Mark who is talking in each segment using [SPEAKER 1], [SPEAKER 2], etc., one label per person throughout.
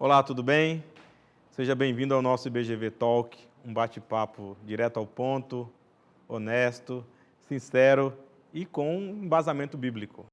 [SPEAKER 1] Olá, tudo bem? Seja bem-vindo ao nosso IBGV Talk, um bate-papo direto ao ponto, honesto, sincero e com um embasamento bíblico.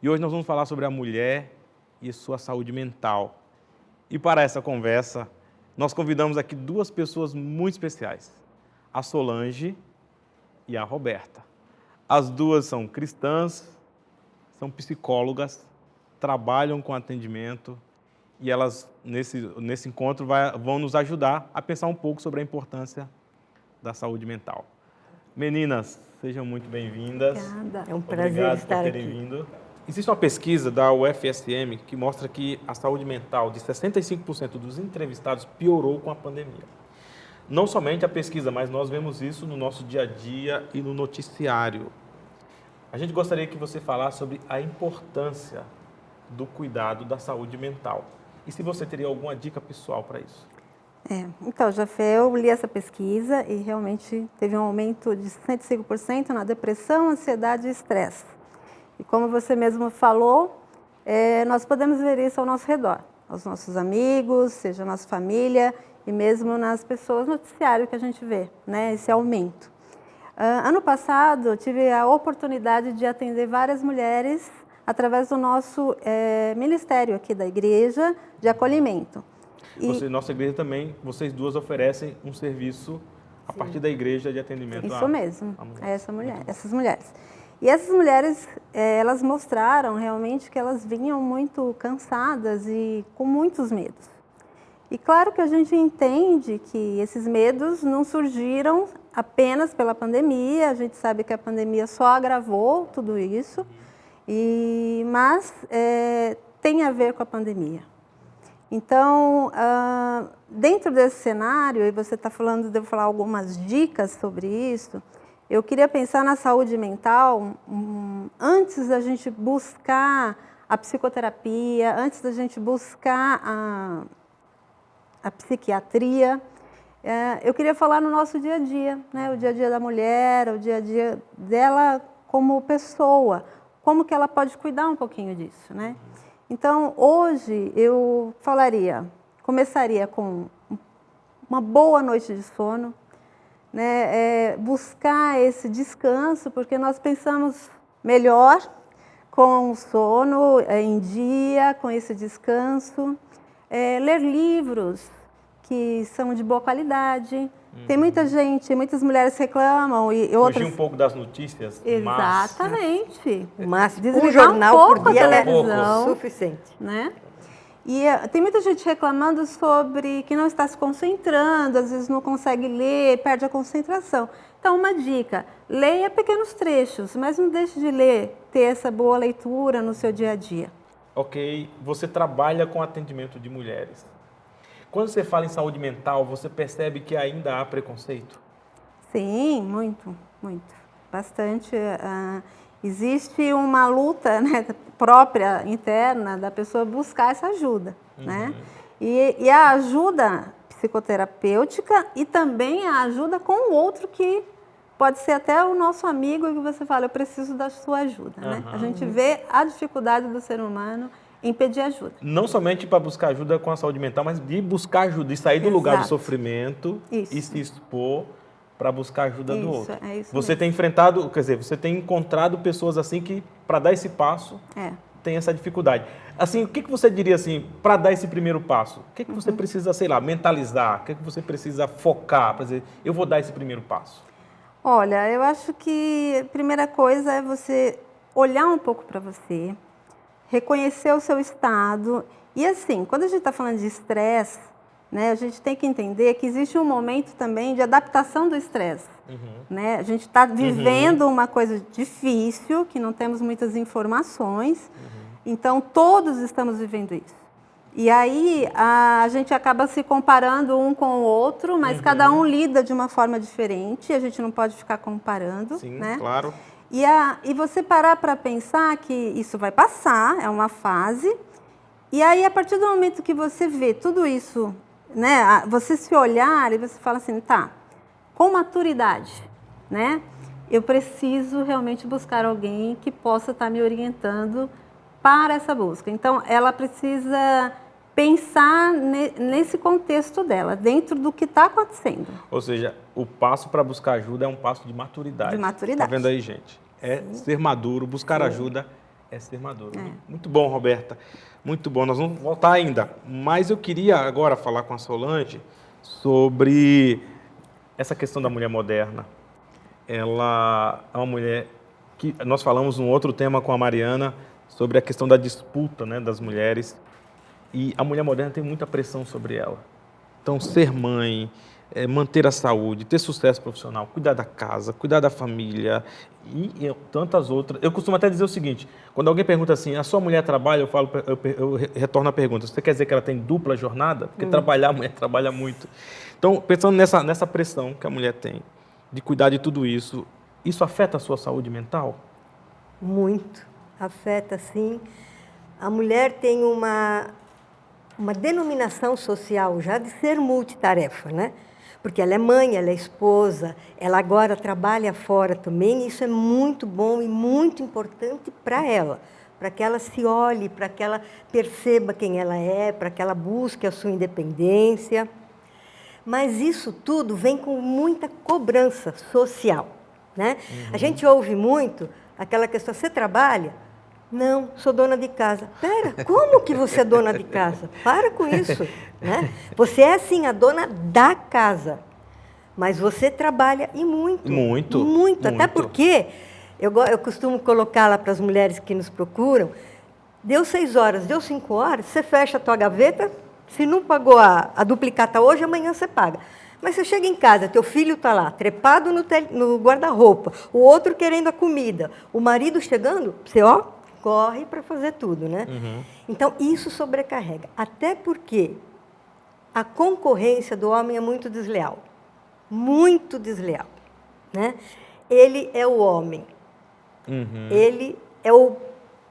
[SPEAKER 1] E hoje nós vamos falar sobre a mulher e sua saúde mental. E para essa conversa, nós convidamos aqui duas pessoas muito especiais, a Solange e a Roberta. As duas são cristãs, são psicólogas, trabalham com atendimento e elas, nesse encontro, vão nos ajudar a pensar um pouco sobre a importância da saúde mental. Meninas, sejam muito bem-vindas.
[SPEAKER 2] Obrigada. É um prazer estar aqui.
[SPEAKER 1] Vindo. Existe uma pesquisa da UFSM que mostra que a saúde mental de 65% dos entrevistados piorou com a pandemia. Não somente a pesquisa, mas nós vemos isso no nosso dia a dia e no noticiário. A gente gostaria que você falasse sobre a importância do cuidado da saúde mental. E se você teria alguma dica pessoal para isso?
[SPEAKER 2] Então, Jafé, eu li essa pesquisa e realmente teve um aumento de 65% na depressão, ansiedade e estresse. E como você mesmo falou, nós podemos ver isso ao nosso redor, aos nossos amigos, seja nossa família e mesmo nas pessoas no noticiário que a gente vê, né, esse aumento. Ano passado, eu tive a oportunidade de atender várias mulheres através do nosso ministério aqui da igreja de acolhimento.
[SPEAKER 1] Nossa igreja também, vocês duas oferecem um serviço a partir da igreja de atendimento.
[SPEAKER 2] Isso mesmo, a essas mulheres. E essas mulheres, elas mostraram realmente que elas vinham muito cansadas e com muitos medos. E claro que a gente entende que esses medos não surgiram apenas pela pandemia, a gente sabe que a pandemia só agravou tudo isso, mas tem a ver com a pandemia. Então, dentro desse cenário, e você está falando, devo falar algumas dicas sobre isso, eu queria pensar na saúde mental antes da gente buscar a psicoterapia, antes da gente buscar a psiquiatria. Eu queria falar no nosso dia a dia, né? O dia a dia da mulher, o dia a dia dela como pessoa, como que ela pode cuidar um pouquinho disso, né? Então, hoje eu começaria com uma boa noite de sono, né, buscar esse descanso, porque nós pensamos melhor com o sono em dia, com esse descanso. Ler livros que são de boa qualidade. Tem muita gente, muitas mulheres reclamam e outras...
[SPEAKER 1] Fugir um pouco das notícias.
[SPEAKER 2] Exatamente.
[SPEAKER 3] Mas um jornal por dia é
[SPEAKER 2] suficiente, né? E tem muita gente reclamando sobre que não está se concentrando, às vezes não consegue ler, perde a concentração. Então, uma dica, leia pequenos trechos, mas não deixe de ler, ter essa boa leitura no seu dia a dia.
[SPEAKER 1] Ok, você trabalha com atendimento de mulheres. Quando você fala em saúde mental, você percebe que ainda há preconceito?
[SPEAKER 2] Sim, muito, muito. Bastante. Existe uma luta, né, própria, interna, da pessoa buscar essa ajuda, né? E a ajuda psicoterapêutica e também a ajuda com o outro que pode ser até o nosso amigo e que você fala, eu preciso da sua ajuda, né? A gente vê a dificuldade do ser humano em pedir ajuda.
[SPEAKER 1] Não somente para buscar ajuda com a saúde mental, mas de buscar ajuda, de sair do lugar do sofrimento e se expor para buscar ajuda do outro. Você tem enfrentado, quer dizer, você tem encontrado pessoas assim que, para dar esse passo, tem essa dificuldade. Assim, o que você diria assim, para dar esse primeiro passo? O que você precisa, sei lá, mentalizar? O que você precisa focar para dizer, eu vou dar esse primeiro passo?
[SPEAKER 2] Olha, eu acho que a primeira coisa é você olhar um pouco para você, reconhecer o seu estado. E assim, quando a gente está falando de estresse, né, a gente tem que entender que existe um momento também de adaptação do estresse. Né? A gente está vivendo uma coisa difícil, que não temos muitas informações, então todos estamos vivendo isso. E aí a gente acaba se comparando um com o outro, mas cada um lida de uma forma diferente, a gente não pode ficar comparando.
[SPEAKER 1] Sim,
[SPEAKER 2] né?
[SPEAKER 1] claro.
[SPEAKER 2] E você parar para pensar que isso vai passar, é uma fase, e aí a partir do momento que você vê tudo isso, né, você se olhar e você fala assim, tá, com maturidade, né, eu preciso realmente buscar alguém que possa estar me orientando para essa busca. Então, ela precisa pensar nesse contexto dela, dentro do que está acontecendo.
[SPEAKER 1] Ou seja, o passo para buscar ajuda é um passo de maturidade.
[SPEAKER 2] De maturidade.
[SPEAKER 1] Tá vendo aí, gente? É ser maduro, buscar ajuda é ser maduro. Muito bom, Roberta. Muito bom. Nós vamos voltar ainda. Mas eu queria agora falar com a Solange sobre essa questão da mulher moderna. Ela é uma mulher que nós falamos um outro tema com a Mariana sobre a questão da disputa, né, das mulheres. E a mulher moderna tem muita pressão sobre ela. Então, ser mãe, manter a saúde, ter sucesso profissional, cuidar da casa, cuidar da família e tantas outras. Eu costumo até dizer o seguinte, quando alguém pergunta assim, a sua mulher trabalha, eu retorno a pergunta, você quer dizer que ela tem dupla jornada? Porque trabalhar, a mulher trabalha muito. Então, pensando nessa pressão que a mulher tem, de cuidar de tudo isso, isso afeta a sua saúde mental?
[SPEAKER 3] Muito. Afeta, sim. A mulher tem uma denominação social já de ser multitarefa, né? Porque ela é mãe, ela é esposa, ela agora trabalha fora também, e isso é muito bom e muito importante para ela, para que ela se olhe, para que ela perceba quem ela é, para que ela busque a sua independência. Mas isso tudo vem com muita cobrança social, né? A gente ouve muito aquela questão, você trabalha? Não, sou dona de casa. Pera, como que você é dona de casa? Para com isso, né? Você é, sim, a dona da casa, mas você trabalha e muito.
[SPEAKER 1] Muito.
[SPEAKER 3] Muito, até porque eu costumo colocar lá para as mulheres que nos procuram, deu 6 horas, deu 5 horas, você fecha a tua gaveta, se não pagou a duplicata hoje, amanhã você paga. Mas você chega em casa, teu filho está lá, trepado no guarda-roupa, o outro querendo a comida, o marido chegando, você, corre para fazer tudo, né? Então, isso sobrecarrega. Até porque a concorrência do homem é muito desleal. Muito desleal, né? Ele é o homem. Ele é o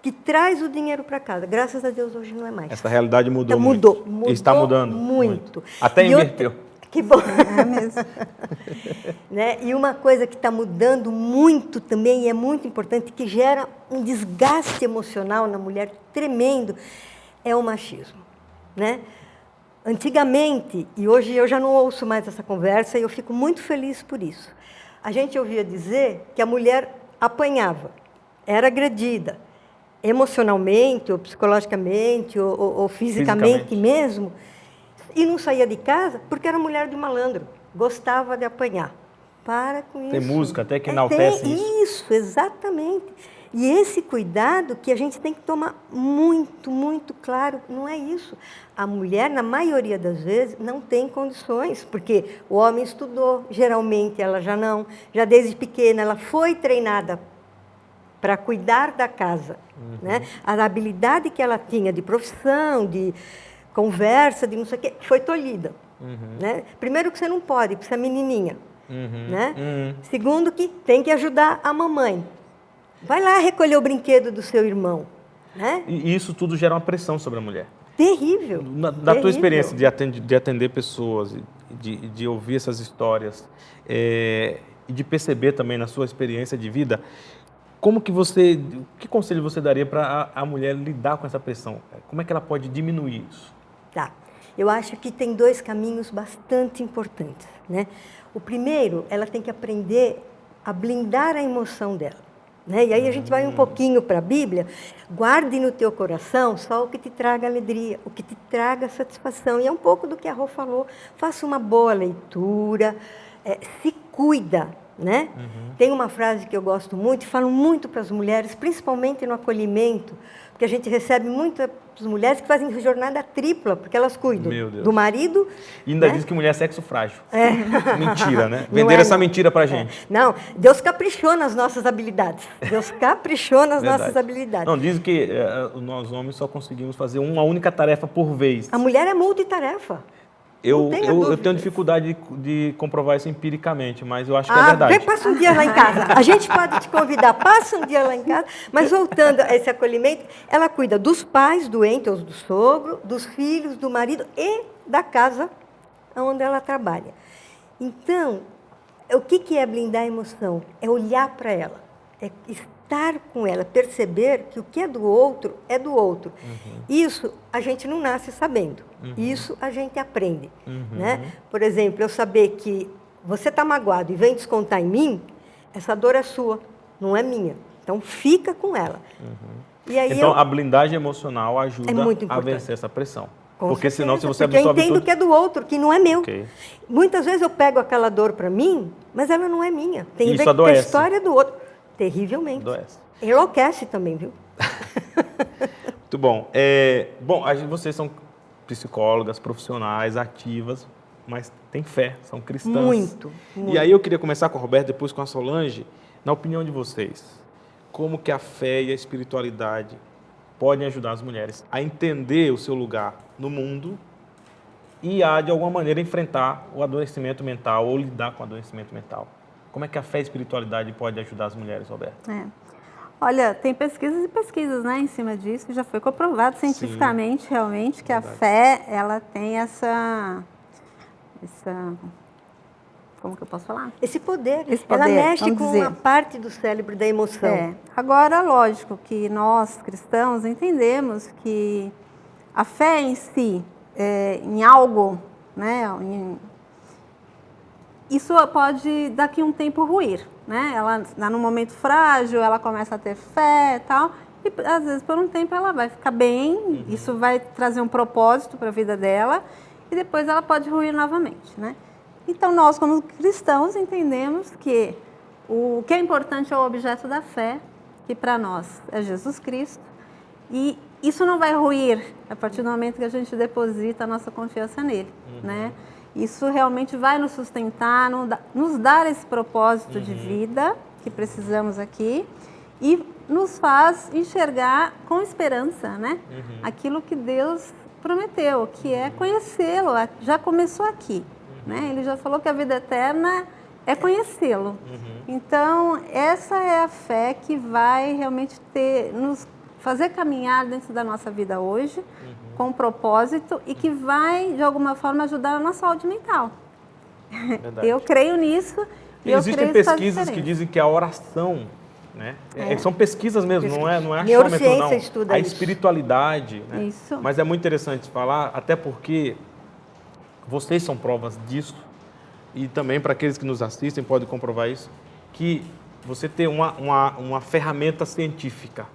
[SPEAKER 3] que traz o dinheiro para casa. Graças a Deus, hoje não é mais.
[SPEAKER 1] Essa realidade mudou
[SPEAKER 3] então,
[SPEAKER 1] muito.
[SPEAKER 3] Mudou.
[SPEAKER 1] Está mudando
[SPEAKER 3] muito.
[SPEAKER 1] Até inverteu.
[SPEAKER 3] Que bom.
[SPEAKER 2] É mesmo.
[SPEAKER 3] Né? E uma coisa que está mudando muito também, e é muito importante, que gera um desgaste emocional na mulher tremendo, é o machismo. Né? Antigamente, e hoje eu já não ouço mais essa conversa, e eu fico muito feliz por isso, a gente ouvia dizer que a mulher apanhava, era agredida, emocionalmente, ou psicologicamente, ou fisicamente mesmo, e não saía de casa porque era mulher de malandro, gostava de apanhar. Para com isso.
[SPEAKER 1] Tem música até que enaltece isso.
[SPEAKER 3] Isso, exatamente. E esse cuidado que a gente tem que tomar muito, muito claro, não é isso. A mulher, na maioria das vezes, não tem condições, porque o homem estudou, geralmente ela já não, já desde pequena ela foi treinada para cuidar da casa. Né? A habilidade que ela tinha de profissão, de conversa, de não sei o quê, foi tolhida. Né? Primeiro que você não pode, porque você é menininha. Né? Segundo que tem que ajudar a mamãe. Vai lá recolher o brinquedo do seu irmão. Né?
[SPEAKER 1] E isso tudo gera uma pressão sobre a mulher.
[SPEAKER 3] Terrível.
[SPEAKER 1] Da tua experiência de atender pessoas, de ouvir essas histórias, e de perceber também na sua experiência de vida, que conselho você daria para a mulher lidar com essa pressão? Como é que ela pode diminuir isso?
[SPEAKER 3] Tá. Eu acho que tem 2 caminhos bastante importantes, né? O primeiro, ela tem que aprender a blindar a emoção dela, né? E aí a gente vai um pouquinho para a Bíblia. Guarde no teu coração só o que te traga alegria, o que te traga satisfação. E é um pouco do que a Rô falou. Faça uma boa leitura, se cuida, né? Tem uma frase que eu gosto muito, e falo muito para as mulheres, principalmente no acolhimento, porque a gente recebe muitas mulheres que fazem jornada tripla, porque elas cuidam
[SPEAKER 1] Meu Deus.
[SPEAKER 3] do marido.
[SPEAKER 1] E ainda
[SPEAKER 3] né?
[SPEAKER 1] diz que mulher é sexo frágil.
[SPEAKER 3] É.
[SPEAKER 1] Mentira, né?
[SPEAKER 3] Não
[SPEAKER 1] Venderam
[SPEAKER 3] é,
[SPEAKER 1] essa
[SPEAKER 3] não.
[SPEAKER 1] mentira pra gente.
[SPEAKER 3] Não, Deus caprichou nas nossas habilidades. Deus caprichou nas
[SPEAKER 1] Verdade.
[SPEAKER 3] nossas habilidades.
[SPEAKER 1] Não, dizem que nós homens só conseguimos fazer uma única tarefa por vez.
[SPEAKER 3] A mulher é multitarefa.
[SPEAKER 1] Eu
[SPEAKER 3] não tenha
[SPEAKER 1] tenho
[SPEAKER 3] dúvidas.
[SPEAKER 1] dificuldade de comprovar isso empiricamente, mas eu acho que é verdade.
[SPEAKER 3] Vem, passa um dia lá em casa. A gente pode te convidar, passa um dia lá em casa. Mas voltando a esse acolhimento, ela cuida dos pais doentes, ou do sogro, dos filhos, do marido e da casa onde ela trabalha. Então, o que é blindar a emoção? É olhar para ela, é estar com ela, perceber que o que é do outro é do outro. Isso a gente não nasce sabendo, isso a gente aprende. Né? Por exemplo, eu saber que você está magoado e vem descontar em mim, essa dor é sua, não é minha. Então, fica com ela. E aí
[SPEAKER 1] Então, a blindagem emocional
[SPEAKER 3] É
[SPEAKER 1] ajuda
[SPEAKER 3] muito
[SPEAKER 1] a
[SPEAKER 3] importante.
[SPEAKER 1] vencer essa pressão.
[SPEAKER 3] Com
[SPEAKER 1] Porque
[SPEAKER 3] certeza,
[SPEAKER 1] senão, se você
[SPEAKER 3] porque eu
[SPEAKER 1] absorve
[SPEAKER 3] entendo
[SPEAKER 1] tudo...
[SPEAKER 3] que é do outro, que não é meu.
[SPEAKER 1] Ok.
[SPEAKER 3] Muitas vezes eu pego aquela dor para mim, mas ela não é minha. Tem
[SPEAKER 1] Isso
[SPEAKER 3] que ver com a
[SPEAKER 1] adoece.
[SPEAKER 3] história do outro. Terrivelmente.
[SPEAKER 1] Adoece.
[SPEAKER 3] Enlouquece também, viu?
[SPEAKER 1] Muito bom. Vocês são psicólogas, profissionais, ativas, mas têm fé, são cristãs.
[SPEAKER 3] Muito.
[SPEAKER 1] E aí eu queria começar com a Roberta, depois com a Solange. Na opinião de vocês, como que a fé e a espiritualidade podem ajudar as mulheres a entender o seu lugar no mundo e a, de alguma maneira, enfrentar o adoecimento mental ou lidar com o adoecimento mental? Como é que a fé e a espiritualidade pode ajudar as mulheres, Roberta?
[SPEAKER 2] Olha, tem pesquisas e pesquisas, né, em cima disso, já foi comprovado cientificamente, realmente, que
[SPEAKER 1] Verdade.
[SPEAKER 2] a fé, ela tem essa, como que eu posso falar?
[SPEAKER 3] Esse poder.
[SPEAKER 2] Esse
[SPEAKER 3] Ela
[SPEAKER 2] poder,
[SPEAKER 3] mexe
[SPEAKER 2] vamos
[SPEAKER 3] com
[SPEAKER 2] dizer.
[SPEAKER 3] uma parte do cérebro da emoção.
[SPEAKER 2] Agora, lógico que nós, cristãos, entendemos que a fé em si, em algo, né, isso pode, daqui a um tempo, ruir, né? Ela está num momento frágil, ela começa a ter fé e tal, e às vezes por um tempo ela vai ficar bem, isso vai trazer um propósito para a vida dela, e depois ela pode ruir novamente, né? Então nós, como cristãos, entendemos que o que é importante é o objeto da fé, que para nós é Jesus Cristo, e isso não vai ruir a partir do momento que a gente deposita a nossa confiança nele, né? Isso realmente vai nos sustentar, nos dar esse propósito de vida que precisamos aqui e nos faz enxergar com esperança, né? Aquilo que Deus prometeu, que é conhecê-lo, já começou aqui, né? Ele já falou que a vida eterna é conhecê-lo. Então, essa é a fé que vai realmente nos fazer caminhar dentro da nossa vida hoje, com um propósito e que vai, de alguma forma, ajudar a nossa saúde mental.
[SPEAKER 1] Verdade.
[SPEAKER 2] Eu creio nisso e eu
[SPEAKER 1] existem
[SPEAKER 2] creio que isso faz
[SPEAKER 1] pesquisas que
[SPEAKER 2] diferença.
[SPEAKER 1] dizem que a oração, né? São pesquisas mesmo, não é achômetro,
[SPEAKER 3] Neurociência
[SPEAKER 1] não.
[SPEAKER 3] estuda
[SPEAKER 1] A
[SPEAKER 3] isso.
[SPEAKER 1] espiritualidade, né?
[SPEAKER 2] Isso.
[SPEAKER 1] Mas é muito interessante falar, até porque vocês são provas disso, e também para aqueles que nos assistem podem comprovar isso, que você ter uma ferramenta científica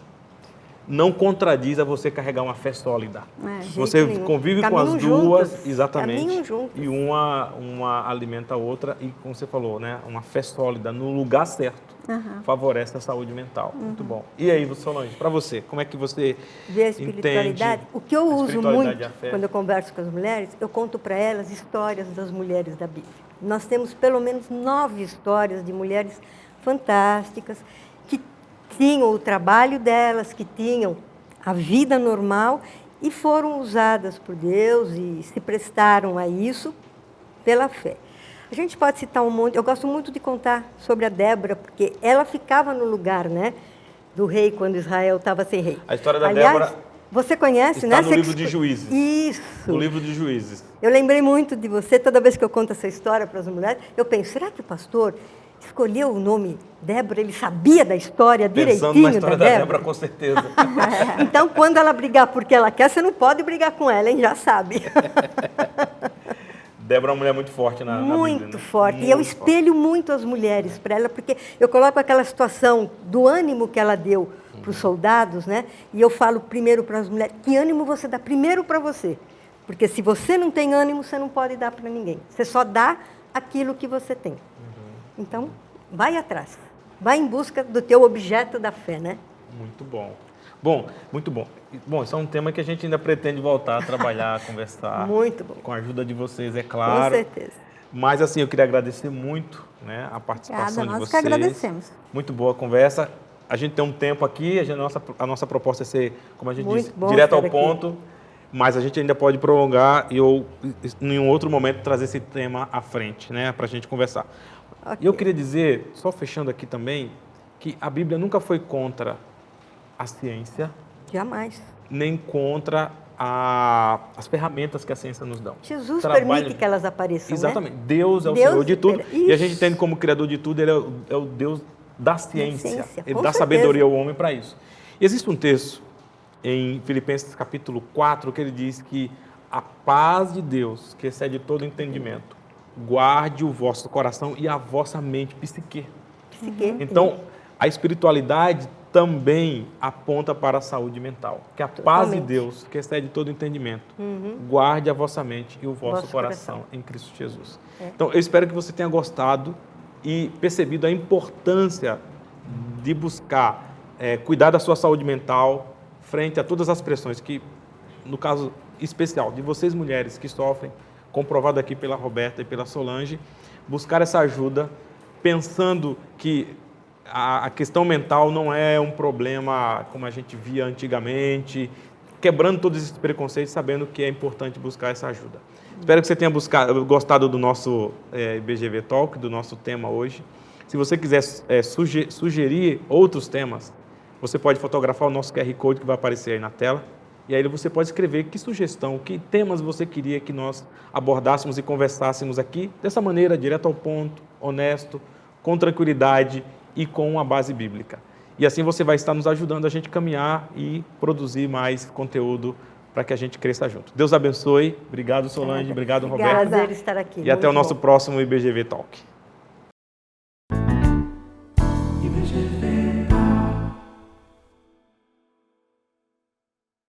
[SPEAKER 1] não contradiz a você carregar uma fé sólida.
[SPEAKER 3] De
[SPEAKER 1] Você
[SPEAKER 3] jeito nenhum.
[SPEAKER 1] convive com
[SPEAKER 3] Caminham
[SPEAKER 1] as duas,
[SPEAKER 3] juntas,
[SPEAKER 1] exatamente,
[SPEAKER 3] caminham juntas.
[SPEAKER 1] e uma alimenta a outra, e como você falou, né, uma fé sólida no lugar certo favorece a saúde mental. Muito bom. E aí, Solange, para você, como é que você
[SPEAKER 3] Ver a espiritualidade.
[SPEAKER 1] entende
[SPEAKER 3] O que eu
[SPEAKER 1] a
[SPEAKER 3] uso
[SPEAKER 1] espiritualidade
[SPEAKER 3] muito
[SPEAKER 1] e a fé?
[SPEAKER 3] quando eu converso com as mulheres, eu conto para elas histórias das mulheres da Bíblia. Nós temos pelo menos 9 histórias de mulheres fantásticas que tinham o trabalho delas, que tinham a vida normal e foram usadas por Deus e se prestaram a isso pela fé. A gente pode citar um monte, eu gosto muito de contar sobre a Débora, porque ela ficava no lugar, né, do rei quando Israel estava sem rei.
[SPEAKER 1] A história da
[SPEAKER 3] Aliás,
[SPEAKER 1] Débora
[SPEAKER 3] você conhece,
[SPEAKER 1] está
[SPEAKER 3] né?
[SPEAKER 1] no
[SPEAKER 3] Você
[SPEAKER 1] livro
[SPEAKER 3] que
[SPEAKER 1] de Juízes.
[SPEAKER 3] Isso.
[SPEAKER 1] No livro de Juízes.
[SPEAKER 3] Eu lembrei muito de você, toda vez que eu conto essa história para as mulheres, eu penso, será que o pastor escolheu o nome Débora, ele sabia da história
[SPEAKER 1] Pensando
[SPEAKER 3] direitinho
[SPEAKER 1] na história da
[SPEAKER 3] Débora?
[SPEAKER 1] Débora, com certeza.
[SPEAKER 3] Então, quando ela brigar porque ela quer, você não pode brigar com ela, hein? Já sabe.
[SPEAKER 1] Débora é uma mulher muito forte na Bíblia,
[SPEAKER 3] Muito
[SPEAKER 1] né?
[SPEAKER 3] forte.
[SPEAKER 1] Muito
[SPEAKER 3] E eu
[SPEAKER 1] forte.
[SPEAKER 3] espelho muito as mulheres para ela, porque eu coloco aquela situação do ânimo que ela deu para os soldados, né? E eu falo primeiro para as mulheres, que ânimo você dá primeiro para você? Porque se você não tem ânimo, você não pode dar para ninguém. Você só dá aquilo que você tem. Então, vai atrás. Vai em busca do teu objeto da fé, né?
[SPEAKER 1] Muito bom. Bom, muito bom. Bom, isso é um tema que a gente ainda pretende voltar a trabalhar, a conversar.
[SPEAKER 3] Muito bom.
[SPEAKER 1] Com a ajuda de vocês, é claro.
[SPEAKER 3] Com certeza.
[SPEAKER 1] Mas, assim, eu queria agradecer muito, né, a participação
[SPEAKER 2] Obrigada,
[SPEAKER 1] de
[SPEAKER 2] nós
[SPEAKER 1] vocês.
[SPEAKER 2] que agradecemos.
[SPEAKER 1] Muito boa a conversa. A gente tem um tempo aqui, a nossa proposta é ser, como a gente
[SPEAKER 3] Muito
[SPEAKER 1] disse,
[SPEAKER 3] bom
[SPEAKER 1] direto ao
[SPEAKER 3] estar aqui.
[SPEAKER 1] ponto, mas a gente ainda pode prolongar e eu, em um outro momento, trazer esse tema à frente, né, para a gente conversar.
[SPEAKER 3] Ok.
[SPEAKER 1] E eu queria dizer, só fechando aqui também, que a Bíblia nunca foi contra a ciência,
[SPEAKER 3] Jamais.
[SPEAKER 1] nem contra as ferramentas que a ciência nos dá.
[SPEAKER 3] Jesus
[SPEAKER 1] Trabalha-
[SPEAKER 3] permite que elas apareçam,
[SPEAKER 1] Exatamente.
[SPEAKER 3] né?
[SPEAKER 1] Deus é o
[SPEAKER 3] Deus
[SPEAKER 1] Senhor de tudo.
[SPEAKER 3] libera.
[SPEAKER 1] E a gente
[SPEAKER 3] Isso.
[SPEAKER 1] entende como Criador de tudo, Ele é o Deus da ciência.
[SPEAKER 3] ciência,
[SPEAKER 1] Ele
[SPEAKER 3] com
[SPEAKER 1] dá
[SPEAKER 3] certeza.
[SPEAKER 1] sabedoria ao homem para isso. E existe um texto em Filipenses capítulo 4 que ele diz que a paz de Deus, que excede todo entendimento, guarde o vosso coração e a vossa mente, psique.
[SPEAKER 3] Psique.
[SPEAKER 1] Então, a espiritualidade também aponta para a saúde mental. Que a paz de
[SPEAKER 3] Totalmente.
[SPEAKER 1] Deus, que excede todo entendimento, guarde a vossa mente e o vosso
[SPEAKER 3] Vosso
[SPEAKER 1] coração em Cristo Jesus.
[SPEAKER 3] É.
[SPEAKER 1] Então, eu espero que você tenha gostado e percebido a importância de buscar cuidar da sua saúde mental frente a todas as pressões que, no caso especial de vocês mulheres que sofrem, comprovado aqui pela Roberta e pela Solange, buscar essa ajuda pensando que a questão mental não é um problema como a gente via antigamente, quebrando todos esses preconceitos, sabendo que é importante buscar essa ajuda. Espero que você tenha gostado do nosso IBGV Talk, do nosso tema hoje. Se você quiser sugerir outros temas, você pode fotografar o nosso QR Code que vai aparecer aí na tela. E aí você pode escrever que sugestão, que temas você queria que nós abordássemos e conversássemos aqui, dessa maneira, direto ao ponto, honesto, com tranquilidade e com uma base bíblica. E assim você vai estar nos ajudando a gente caminhar e produzir mais conteúdo para que a gente cresça junto. Deus abençoe. Obrigado, Solange. Obrigado, Roberto.
[SPEAKER 3] Prazer estar aqui.
[SPEAKER 1] E até o
[SPEAKER 3] muito
[SPEAKER 1] nosso
[SPEAKER 3] bom.
[SPEAKER 1] próximo IBGV Talk.